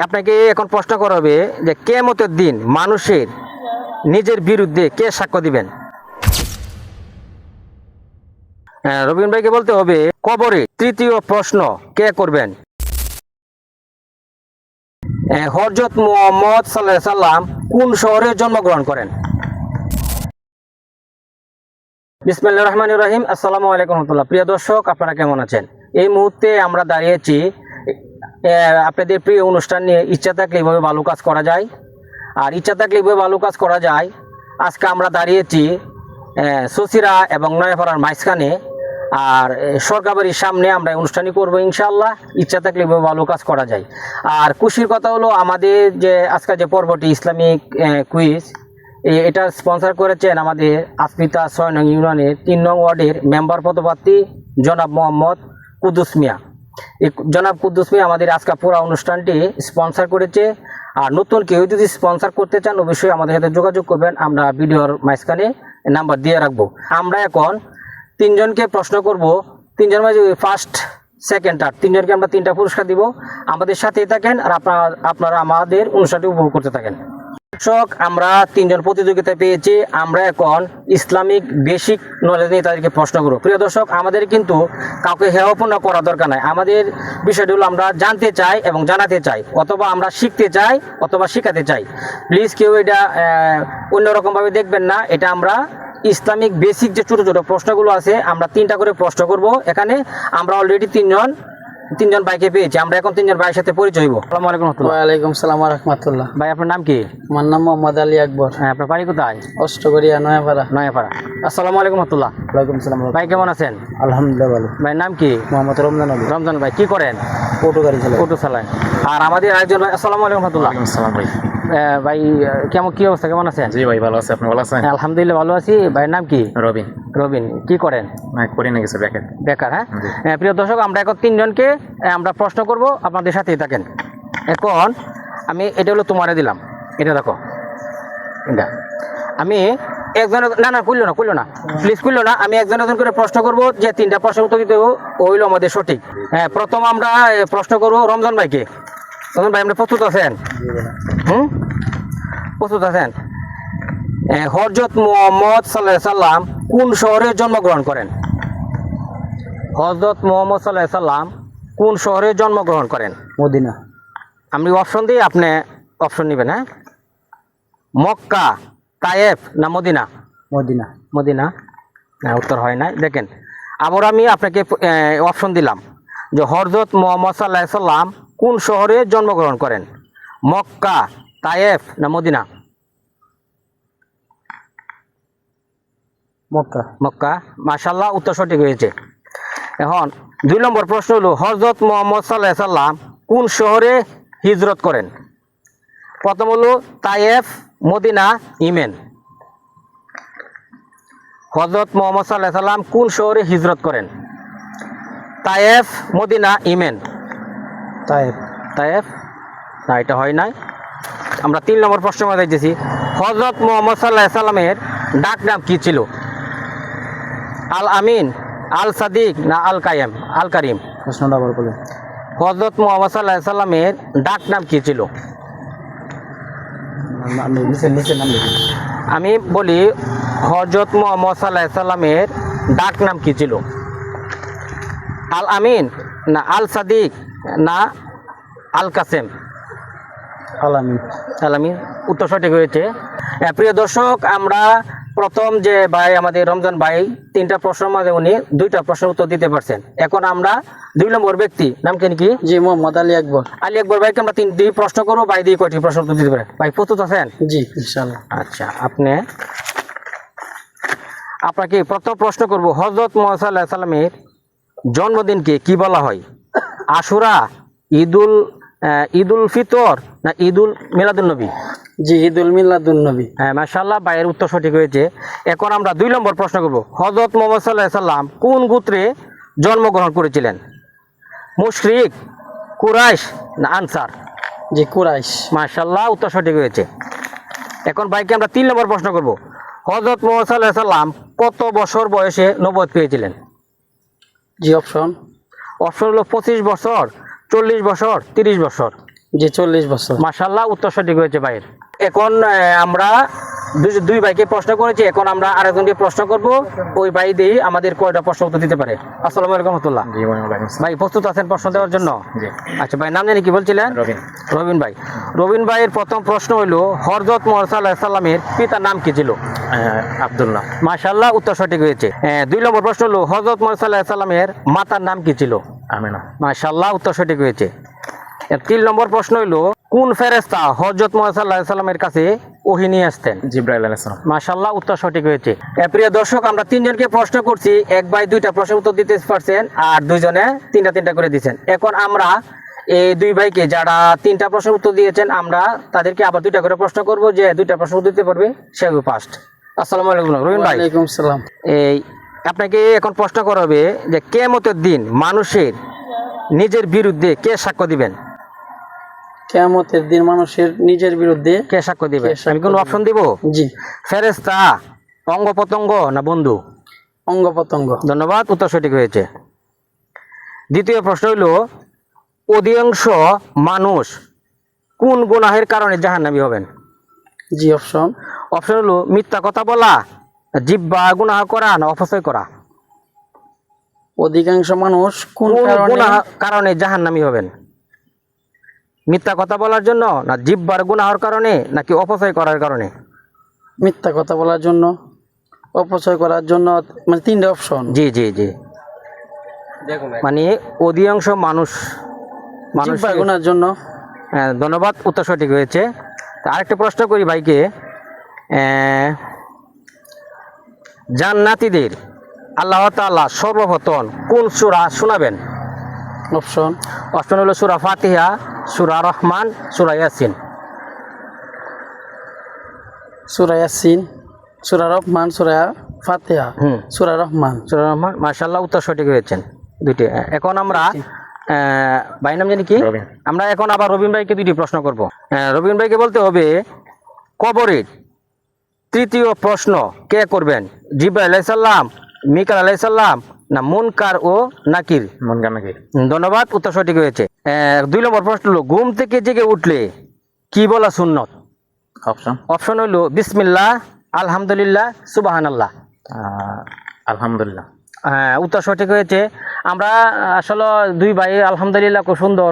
আপনাকে এখন প্রশ্ন করা হবে যে কিয়ামতের দিন মানুষের নিজের বিরুদ্ধে কে সাক্ষ্য দিবেন। রবিন ভাইকে বলতে হবে কবরে তৃতীয় প্রশ্ন কে করবেন। হযরত মুহাম্মদ সাল্লাল্লাহু আলাইহি সাল্লাম কোন শহরে জন্মগ্রহণ করেন। বিসমিল্লাহির রহমানির রহিম। আসসালামু আলাইকুম ওয়া রাহমাতুল্লাহ। প্রিয় দর্শক, আপনারা কেমন আছেন? এই মুহূর্তে আমরা দাঁড়িয়েছি আপনাদের প্রিয় অনুষ্ঠান নিয়ে, ইচ্ছা থাকলে এইভাবে ভালো কাজ করা যায়, আর ইচ্ছা থাকলে এইভাবে ভালো কাজ করা যায়। আজকে আমরা দাঁড়িয়েছি সসিরা এবং নয়াপাড়ার মাঝখানে, আর সরকারবাড়ির সামনে আমরা অনুষ্ঠানই করবো ইনশাআল্লাহ। ইচ্ছা থাকলে এইভাবে ভালো কাজ করা যায়। আর খুশির কথা হলো, আমাদের যে আজকে যে পর্বটি ইসলামিক কুইজ, এটা স্পন্সর করেছেন আমাদের আসমিতা ৬ নং ইউনিয়নের ৩ নং ওয়ার্ডের মেম্বার পদপ্রার্থী জনাব মোহাম্মদ কুদ্দুস মিয়া। এই জনাব কুদ্দুস মিয়া আমাদের আজকে পুরো অনুষ্ঠানটি স্পন্সর করেছে। আর নতুন কেউ যদি স্পন্সর করতে চান অবশ্যই আমাদের সাথে যোগাযোগ করবেন, আমরা ভিডিওর মাঝখানে নাম্বার দিয়ে রাখবো। আমরা এখন তিনজনকে প্রশ্ন করব, তিনজন মাঝে ফার্স্ট সেকেন্ড থার্ড তিনজনকে আমরা 3টা পুরস্কার দিব। আমাদের সাথেই থাকেন আর আপনারা আমাদের অনুষ্ঠানটি উপভোগ করতে থাকেন। দর্শক, আমরা 3জন প্রতিযোগিতায় পেয়েছি। আমরা এখন ইসলামিক বেসিক নলেজ নিয়ে তাদেরকে প্রশ্ন করব। প্রিয় দর্শক, আমাদের কিন্তু কাউকে হেয়পূর্ণ করার দরকার নাই। আমাদের বিষয়টি হলো আমরা জানতে চাই এবং জানাতে চাই, অথবা আমরা শিখতে চাই অথবা শেখাতে চাই। প্লিজ কেউ এটা অন্যরকমভাবে দেখবেন না। এটা আমরা ইসলামিক বেসিক যে ছোটো ছোটো প্রশ্নগুলো আছে, আমরা 3টা করে প্রশ্ন করব। এখানে আমরা অলরেডি তিনজন ভাইকে পেয়েছি। আমরা এখন 3জন ভাইয়ের সাথে পরিচয় হইব। আসসালামু আলাইকুম। ওয়ালাইকুম সালাম ওয়া রাহমাতুল্লাহ। ভাই, আপনার নাম কি? আমার নাম মোহাম্মদ আলী আকবর। হ্যাঁ, আপনার বাড়ি কোথায়? অষ্টগড়িয়া, নয়াপাড়া। আসসালামু আলাইকুম রাহমাতুল্লাহ। ওয়ালাইকুম সালাম। ভাই, কেমন আছেন? আলহামদুলিল্লাহ ভালো। ভাই, নাম কি? মোহাম্মদ রমজান আলী। রমজান ভাই, কি করেন? অটো গাড়ি চালায়। অটো চালায়। আর আমাদের আরেকজন ভাই, আসসালামু আলাইকুম রাহমাতুল্লাহ। আসসালাম ভাই। ভাই, কি অবস্থা, কেমন আছেন? জি ভাই, ভালো আছে। আপনি ভালো আছেন? আলহামদুলিল্লাহ ভালো আছি। ভাইয়ের নাম কি? রবিন। রবিন, কি করেন? করি না কিছু, বেকার। বেকার। হ্যাঁ, প্রিয় দর্শক, আমরা এখন 3জনকে আমরা প্রশ্ন করব, আপনাদের সাথেই থাকেন। এখন আমি এটা হলো তোমারে দিলাম, এটা দেখো, এটা আমি একজনের না করলো না প্লিজ করলো না। আমি একজন করে প্রশ্ন করব, যে 3টা প্রশ্ন উত্তর দিতে হইলো আমাদের সঠিক। হ্যাঁ, প্রথম আমরা প্রশ্ন করবো রমজান ভাইকে। রমজান ভাই, আপনি প্রস্তুত আছেন? প্রস্তুত আছেন? হযরত মুহাম্মদ সাল্লাল্লাহু আলাইহি সাল্লাম কোন শহরে জন্মগ্রহণ করেন? হযরত মুহাম্মদ সাল্লাল্লাহু আলাইহি সাল্লাম কোন শহরে জন্মগ্রহণ করেন? মদিনা। আমি অপশন দিই, আপনি অপশন নেবেন। হ্যাঁ, মক্কা, তায়েফ না মদিনা? মদিনা। মদিনা। হ্যাঁ, উত্তর হয় না। দেখেন, আবার আমি আপনাকে অপশন দিলাম যে হযরত মুহাম্মদ সাল্লাল্লাহু আলাইহি সাল্লাম কোন শহরে জন্মগ্রহণ করেন? মক্কা, তায়েফ না মদিনা? মক্কা। মক্কা। মাশাআল্লাহ, উত্তর সঠিক হয়েছে। এখন 2 নম্বর প্রশ্ন হলো, হযরত মুহাম্মদ সাল্লাল্লাহু আলাইহি সাল্লাম কোন শহরে হিজরত করেন? প্রথম হলো তায়েফ, মদিনা, ইয়েমেন। হযরত মুহাম্মদ সাল্লাল্লাহু আলাইহি সাল্লাম কোন শহরে হিজরত করেন? Taif, Medina, Yemen? Taif. Taif. না, এটা হয় নাই। আমরা 3 নম্বর প্রশ্ন যাইতেছি। হযরত মুহাম্মদ সাল্লাল্লাহু আলাইহি সাল্লামের ডাক নাম কি ছিল? আল আমিন, আল সাদিক না আল কাইম, আল কারিম? প্রশ্নটা আবার বলেন। হযরত মুহাম্মদ সাল্লাল্লাহু আলাইহি সাল্লামের ডাক নাম কি ছিল? নিচে নাম লিখুন। আমি বলি, হযরত মুহাম্মদ সাল্লাল্লাহু আলাইহি সাল্লামের ডাক নাম কি ছিল? আল আমিন না আল সাদিক না আল কাসেম? আল আমিন। আল আমিন, উত্তর সঠিক হয়েছে। প্রিয় দর্শক, আমরা প্রথম যে ভাই আমাদের রমজান ভাই 3টা প্রশ্নের মাঝে উনি 2টা প্রশ্নের উত্তর দিতে পারছেন। এখন আমরা 2 নম্বর ব্যক্তি, নাম কি? জি, মোহাম্মদ আলী আকবর। আলী আকবর ভাইকে আমরা 3টি প্রশ্ন করবো। ভাই দিয়ে কয়টি প্রশ্ন উত্তর দিতে পারে? ভাই, প্রস্তুত আছেন? জি, ইনশাআল্লাহ। আচ্ছা, আপনাকে প্রথম প্রশ্ন করব, হযরত মুহাম্মদ সাল্লাল্লাহু আলাইহি সাল্লামের জন্মদিনকে কি বলা হয়? আশুরা, ঈদুল ফিতর না ঈদুল মিলাদুন নবী? জি, ঈদুল মিলাদুন নবী। হ্যাঁ, মাশাআল্লাহ, ভাইয়ের উত্তর সঠিক হয়েছে। এখন আমরা 2 নম্বর প্রশ্ন করব, হযরত মুহাম্মদ সাল্লাল্লাহু আলাইহি সাল্লাম কোন গোত্রে জন্মগ্রহণ করেছিলেন? মুশরিক, কুরাইশ না আনসার? জি, কুরাইশ। মাশাআল্লাহ, উত্তর সঠিক হয়েছে। এখন ভাইকে আমরা 3 নম্বর প্রশ্ন করব, হযরত মুহাম্মদ সাল্লাল্লাহু আলাইহি সাল্লাম কত বছর বয়সে নবুয়ত পেয়েছিলেন? জি, অপশন হলো 25 বছর, 40 বছর, 30 বছর? জি 40 বছর। মাশাআল্লাহ, উত্তর সঠিক হয়েছে ভাইয়ের। এখন আমরা দুই ভাইকে প্রশ্ন করেছি, এখন আমরা আরেকজনকে প্রশ্ন করব। ওই ভাই দিয়ে আমাদের কয়টা প্রশ্ন উত্তর দিতে পারে। আসসালামু আলাইকুম রহমতুল্লাহ। জি ওয়ালাইকুম আসসালাম। ভাই প্রস্তুত আছেন প্রশ্ন দেওয়ার জন্য? জি আচ্ছা ভাই, নাম জানি কি বলছিলেন? রবিন। রবিন ভাই। রবিন ভাইয়ের প্রথম প্রশ্ন হলো হযরত মুহাম্মদ সাল্লাল্লাহু আলাইহি সাল্লামের পিতার নাম কি ছিল? আব্দুল্লাহ। মাশাআল্লাহ, উত্তর সঠিক হয়েছে। 2 নম্বর প্রশ্ন হলো হযরত মুহাম্মদ সাল্লাল্লাহু আলাইহি সাল্লামের মাতার নাম কি ছিল? আমিনা। মাশাআল্লাহ, উত্তর সঠিক হয়েছে। 3 নম্বর প্রশ্ন হলো কোন ফেরেশতা হযরত মুহাম্মদ সাল্লাল্লাহু আলাইহি সাল্লামের কাছে ওহী নিয়ে আসতেন? জিবরাইল আলাইহিস সালাম। মাশাআল্লাহ, উত্তর সঠিক হয়েছে। প্রিয় দর্শক, আমরা তিনজনকে প্রশ্ন করছি, এক ভাই 2টা প্রশ্নের উত্তর দিতে পারছেন আর দুইজনে 3টা করে দিয়েছেন। এখন আমরা এই দুই ভাইকে যারা 3টা প্রশ্নের উত্তর দিয়েছেন, আমরা তাদেরকে আবার 2টা করে প্রশ্ন করব, যে 2টা প্রশ্ন উত্তর দিতে পারবে সে হবে ফার্স্ট। আসসালামু আলাইকুম রবিন ভাই। ওয়ালাইকুম সালাম। এই আপনাকে এখন প্রশ্ন করা হবে যে কিয়ামতের দিন মানুষের নিজের বিরুদ্ধে কে সাক্ষ্য দিবেন? কিয়ামতের দিন মানুষের নিজের বিরুদ্ধে কে সাক্ষ্য দিবেন? কে সাক্ষ্য আমি কোন দিবে? অপশন দিব? জি ফেরেশতা, অঙ্গ প্রত্যঙ্গ না বন্ধু? অঙ্গ প্রত্যঙ্গ। ধন্যবাদ, উত্তর সঠিক হয়েছে। দ্বিতীয় প্রশ্ন হইল অধিকাংশ মানুষ কোন গুনাহের কারণে জাহান্নামী হবেন? জি অপশন। অপশন হলো মিথ্যা কথা বলা, জিহ্বা গুনাহ করা না অপচয় করা? অধিকাংশ মানুষ কোন কোন কারণে গুনাহ কারণে জাহান্নামী হবেন? মিথ্যা কথা বলার জন্য না জিহ্বার গুনাহের কারণে নাকি অপচয় করার কারণে? মিথ্যা কথা বলার জন্য, অপচয় করার জন্য, মানে 3টা অপশন। জি জি জি, মানে অধিকাংশ মানুষ জিহ্বা গুনার জন্য। হ্যাঁ, ধন্যবাদ, উত্তর সঠিক হয়েছে। তা আরেকটা প্রশ্ন করি ভাইকে, জান্নাতীদের আল্লাহ তাআলা সর্বপ্রথম কোন সূরা শোনাবেন? অপশন। অপশন হলো সূরা ফাতিহা, সূরা রহমান, সূরা ইয়াসিন। সূরা ইয়াসিন, সূরা রহমান, সূরা ফাতিহা, সূরা রহমান। সূরা রহমান। মাশাআল্লাহ, উত্তর সঠিক হয়েছেন দুইটি। এখন আমরা ভাই নাম জানি কি? রবিন। আমরা এখন আবার রবিন ভাইকে 2টি প্রশ্ন করব। রবিন ভাইকে বলতে হবে কবরের 3য় প্রশ্ন কে করবেন? জিবরাইল আলাইহিস সালাম, মিকাইল আলাইহিস সালাম না মুনকার ও নাকির? মন গান নাকি? ধন্যবাদ, উত্তর সঠিক হয়েছে। 2 নম্বর প্রশ্ন হলো ঘুম থেকে জেগে উঠলে কি বলা সুন্নত? অপশন। অপশন হলো বিসমিল্লাহ, আলহামদুলিল্লাহ, সুবহানাল্লাহ। আলহামদুলিল্লাহ। উত্তর সঠিক হয়েছে। আমরা আসলে 2 ভাই আলহামদুলিল্লাহ খুব সুন্দর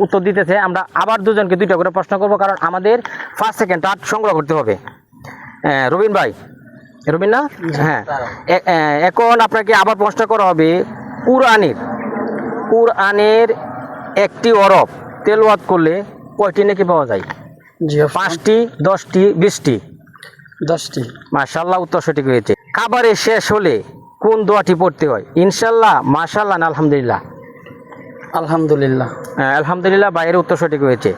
উত্তর দিতেছে। আমরা আবার দুজনকে 2টা করে প্রশ্ন করব, কারণ আমাদের ফার্স্ট সেকেন্ড থার্ড সংগ্রহ করতে হবে। রবিন ভাই, রবিন না? হ্যাঁ, এখন আপনাকে আবার প্রশ্ন করা হবে কুরআনের একটি হরফ তেলাওয়াত করলে কয়টি নেকি পাওয়া যায়? জি অপশন। 5টি, 10টি, 20টি? 10টি। মাশাআল্লাহ, উত্তর সঠিক হয়েছে। খাবারের শেষ হলে কোন দোয়াটি পড়তে হয়? ইনশাআল্লাহ, মাশাআল্লাহ না আলহামদুলিল্লাহ? আলহামদুলিল্লাহ। আলহামদুলিল্লাহ, বাইরের উত্তর সঠিক হয়েছে।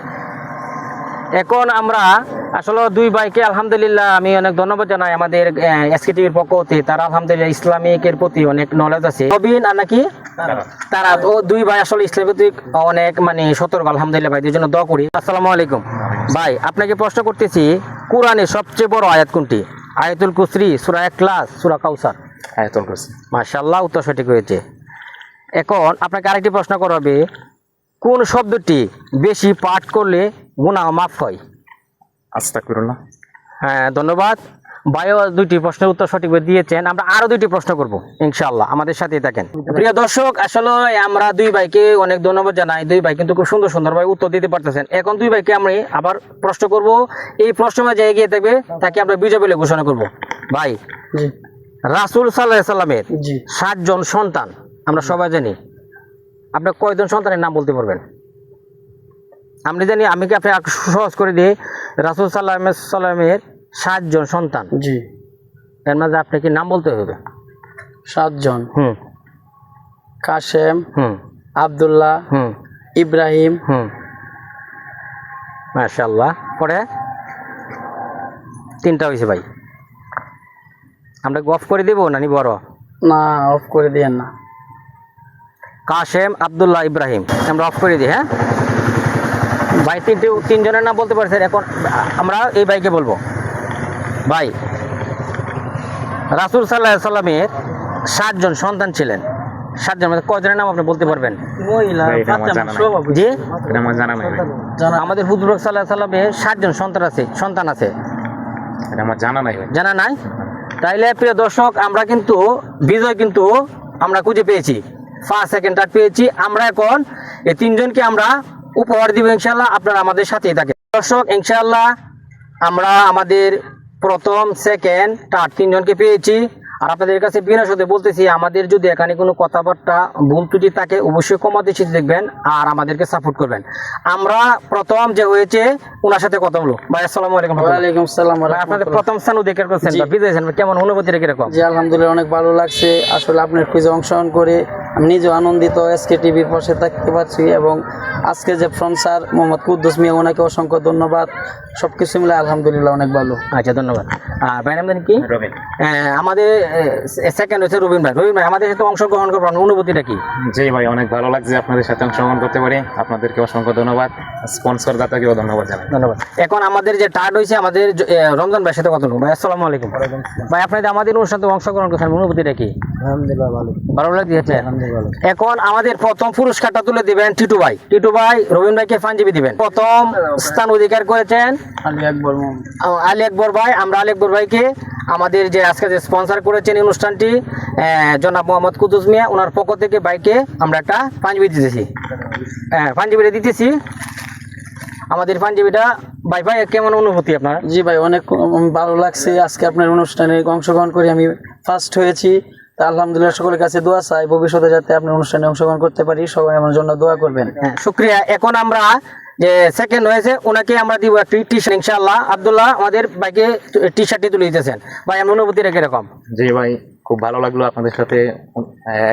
এখন আমরা আসলে 2 ভাইকে আলহামদুলিল্লাহ আমি অনেক ধন্যবাদ জানাই। আমাদের এসকে টিভির পক্ষ হতে তারা আলহামদুলিল্লাহ ইসলামিকের প্রতি অনেক নলেজ আছে। রবিন আর নাকি তারা 2 ভাই আসলে ইসলামের প্রতি অনেক মানে সতর্ক। আলহামদুলিল্লাহ ভাইদের জন্য দোয়া করি। আসসালামু আলাইকুম ভাই, আপনাকে প্রশ্ন করতেছি কোরআনের সবচেয়ে বড় আয়াত কোনটি? আয়াতুল কুরসি, সূরা ইখলাস, সূরা কাউসার? আয়াতুল কুরসি। মাশাআল্লাহ, উত্তর সঠিক হয়েছে। এখন আপনাকে আরেকটি প্রশ্ন করা হবে কোন শব্দটি বেশি পাঠ করলে গুনাহ মাফ হয়? আস্তাগফিরুল্লাহ। হ্যাঁ, ধন্যবাদ ভাইও 2টি প্রশ্নের উত্তর সঠিকভাবে দিয়েছেন। আমরা আরো 2টি প্রশ্ন করব ইনশাআল্লাহ, আমাদের সাথেই থাকেন। প্রিয় দর্শক, আসলে আমরা 2 ভাইকে অনেক ধন্যবাদ জানাই। 2 ভাই কিন্তু খুব সুন্দরভাবে উত্তর দিতে পারতেছেন। এখন 2 ভাইকে আমরা আবার প্রশ্ন করব। এই প্রশ্নের যে এগিয়ে থাকবে তাকে আমরা বিজয় বলে ঘোষণা করব। ভাই, জি রাসূল সাল্লাল্লাহু আলাইহি সাল্লামের জি 7 জন সন্তান আমরা সবাই জানি। আপনি কয়জন সন্তানের নাম বলতে পারবেন? আমরা জানি, আমি কি আপনি সহজ করে দিই, রাসূল সাল্লাল্লাহু আলাইহি সাল্লামের 7 জন সন্তান, জি এর মাঝে আপনাকে নাম বলতে হবে। 7 জন। কাসেম, আব্দুল্লাহ, ইব্রাহিম, মাশাআল্লাহ। পরে 3টা হয়েছে ভাই। আমরা অফ করে দেবো না নি বড়? না, অফ করে দিয়েন না। কাসেম, আব্দুল্লাহ, ইব্রাহিম আমরা অফ করে দিই। হ্যাঁ ভাই, 3 জনের নাম বলতে পারছেন। এখন আমরা এই ভাইকে বলবো। ভাই, রাসূল সাল্লাল্লাহু আলাইহি সাল্লামের 7 জন সন্তান ছিলেন। 7 জন মধ্যে কয়জনের নাম আপনি বলতে পারবেন? মহিলা ভাই, এটা আমার জানা নাই। জি, এটা আমার জানা নাই ভাই। আমাদের হুজুর সাল্লাল্লাহু আলাইহি ওয়াসাল্লামের 7 জন সন্তান আছে, এটা আমার জানা নাই ভাই। জানা নাই? তাইলে প্রিয় দর্শক, আমরা কিন্তু বিজয় কিন্তু আমরা খুঁজে পেয়েছি, ফার্স্ট সেকেন্ড থার্ড পেয়েছি। আমরা এখন এই 3 জনকে আমরা উপহার দিব ইনশাআল্লাহ, আপনারা আমাদের সাথেই থাকেন। দর্শক, ইনশাআল্লাহ আমরা আমাদের প্রথম সেকেন্ড থার্ড 3 জনকে পেয়েছি। আর আপনাদের কাছে বিনয় সাথে বলতেছি, আমাদের যদি এখানে কোনো কথাবার্তা ভুল ত্রুটি থাকে অবশ্যই কমাতে শিখে দেখবেন আর আমাদেরকে সাপোর্ট করবেন। আমরা প্রথম যে হয়েছে ওনার সাথে কথা বলো। ভাই আসসালামু আলাইকুম। ওয়ালাইকুম আসসালাম ওয়া ভাই, আপনাদের রাহমাতুল্লাহ। প্রথম স্থান অধিকার করছেন বা বিজয়ছেন, কেমন অনুভূতিটা কিরকম? জি আলহামদুলিল্লাহ অনেক ভালো লাগছে। আসলে আপনার কুইজে অংশগ্রহণ করে আমি নিজেও আনন্দিত, এসকে টিভির পাশে থাকতে পারছি এবং আজকে যে স্যার মোহাম্মদ কুদ্দুস মিয়া, ওনাকে অসংখ্য ধন্যবাদ। সবকিছু মিলে আলহামদুলিল্লাহ অনেক ভালো। আচ্ছা, ধন্যবাদ। আর ভাই নাম কি? রবিন। আমাদের সেকেন্ড হচ্ছে রবিন ভাই। রবিন ভাই, আমাদের সাথে অংশগ্রহণ করবেন, অনুভূতিটা কি? জি ভাই, অনেক ভালো লাগছে আপনাদের সাথে অংশগ্রহণ করতে পারি। আপনাদেরকে অসংখ্য ধন্যবাদ, স্পন্সর দাতাকেও ধন্যবাদ জানাই। ধন্যবাদ। এখন আমাদের যে টার্ড হয়েছে আমাদের রমজান ভাইয়ের সাথে কথা বলবো। ভাই আসসালামু আলাইকুম। ভাই, আপনাদের আমাদের অনুষ্ঠানে অংশগ্রহণ করছেন, অনুভূতিটা কি? আলহামদুলিল্লাহ ভালো। ভালো লাগছে? আলহামদুলিল্লাহ। এখন আমাদের প্রথম পুরস্কারটা তুলে দিবেন টিটু ভাই। টিটু ভাই রবিন ভাইকে পাঞ্জাবি দিবেন। প্রথম স্থান অধিকার করেছেন আলী আকবর আলী আকবর ভাই। আমরা আলী আকবর ভাইকে আমাদের যে আজকে যে স্পন্সর করেছেন এই অনুষ্ঠানটি, জনাব মোহাম্মদ কুদ্দুস মিয়া, ওনার পক্ষ থেকে বাইকে আমরা একটা পাঞ্জাবি দিতেছি। পাঞ্জাবিটা দিতেছি, আমাদের পাঞ্জাবিটা। ভাই ভাই, কেমন অনুভূতি আপনার? জি ভাই, অনেক ভালো লাগছে। আজকে আপনার অনুষ্ঠানে অংশগ্রহণ করে আমি ফার্স্ট হয়েছি। তা আলহামদুলিল্লাহ, সকলের কাছে দোয়া চাই ভবিষ্যতে যাতে আপনার অনুষ্ঠানে অংশগ্রহণ করতে পারি। সবাই আমার জন্য দোয়া করবেন। শুক্রিয়া। এখন আমরা যে সেকেন্ড হয়েছে ওনাকে আমরা দিব একটি টি শার্ট ইনশাআল্লাহ। আব্দুল্লাহ আমাদের বাইকে টি শার্টটি তুলে দিতেছেন। ভাই, আমার অনুভূতিটা কিরকম? জি ভাই, খুব ভালো লাগলো আপনাদের সাথে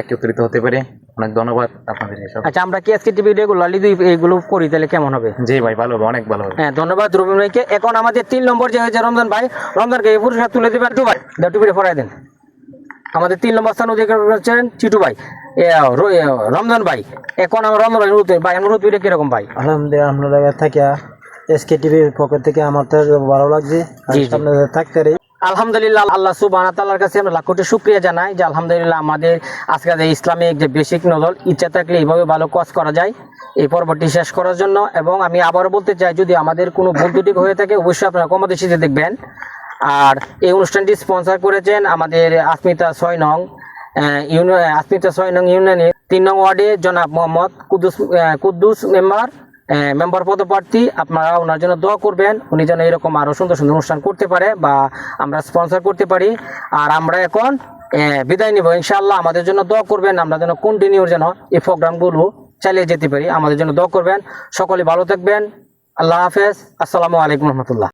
একত্রিত হতে পেরে। অনেক ধন্যবাদ আপনাদের এসব। আচ্ছা, আমরা কি আজকে টিভি রেগুলারলি এইগুলো করি, তাহলে কেমন হবে? জি ভাই, ভালো হবে, অনেক ভালো হবে। হ্যাঁ, ধন্যবাদ রবিন ভাইকে। এখন আমাদের 3 নম্বর যে হয়েছে রমজান ভাই, রমজানকে এই পুরস্কার তুলে দেবেন। টু ভাই, টুপিটা ফরাই দেন। আমাদের 3 নম্বর স্থান অধিকার করেছেন চিটু ভাই, রমজান ভাই। এখন আমার রমজান ভাই, অনুভূতিটা কিরকম ভাই? আলহামদুলিল্লাহ, আপনারা থাকিয়া এসকে টিভির পক্ষ থেকে আমার তো ভালো লাগছে। জি, জি। আপনাদের থাকতে রে। আলহামদুলিল্লাহ, আল্লাহ সুবহানাহু ওয়া তাআলার কাছে আমরা লাখ কোটি শুকরিয়া জানাই যে আলহামদুলিল্লাহ আমাদের আজকে যে ইসলামিক যে বেসিক নজর, ইচ্ছা থাকলে এইভাবে ভালো কাজ করা যায় এই পর্বটি শেষ করার জন্য। এবং আমি আবারও বলতে চাই, যদি আমাদের কোনো ভুল ত্রুটি হয়ে থাকে অবশ্যই আপনারা কমবেশিতে দেখবেন। আর এই অনুষ্ঠানটি স্পন্সর করেছেন আমাদের আসমিতা 6 নং ইউনিয়নের 3 নং ওয়ার্ডে জনাব মোহাম্মদ কুদ্দুস মেম্বার পদপ্রার্থী। আপনারা ওনার জন্য দোয়া করবেন, উনি যেন এরকম আরো সুন্দর সুন্দর অনুষ্ঠান করতে পারে বা আমরা স্পন্সর করতে পারি। আর আমরা এখন বিদায় নিব ইনশাআল্লাহ। আমাদের জন্য দোয়া করবেন, আমরা যেন কন্টিনিউ যেন এই প্রোগ্রামগুলো চালিয়ে যেতে পারি। আমাদের জন্য দোয়া করবেন। সকলে ভালো থাকবেন। আল্লাহ হাফেজ। আসসালামু আলাইকুম রহমতুল্লাহ।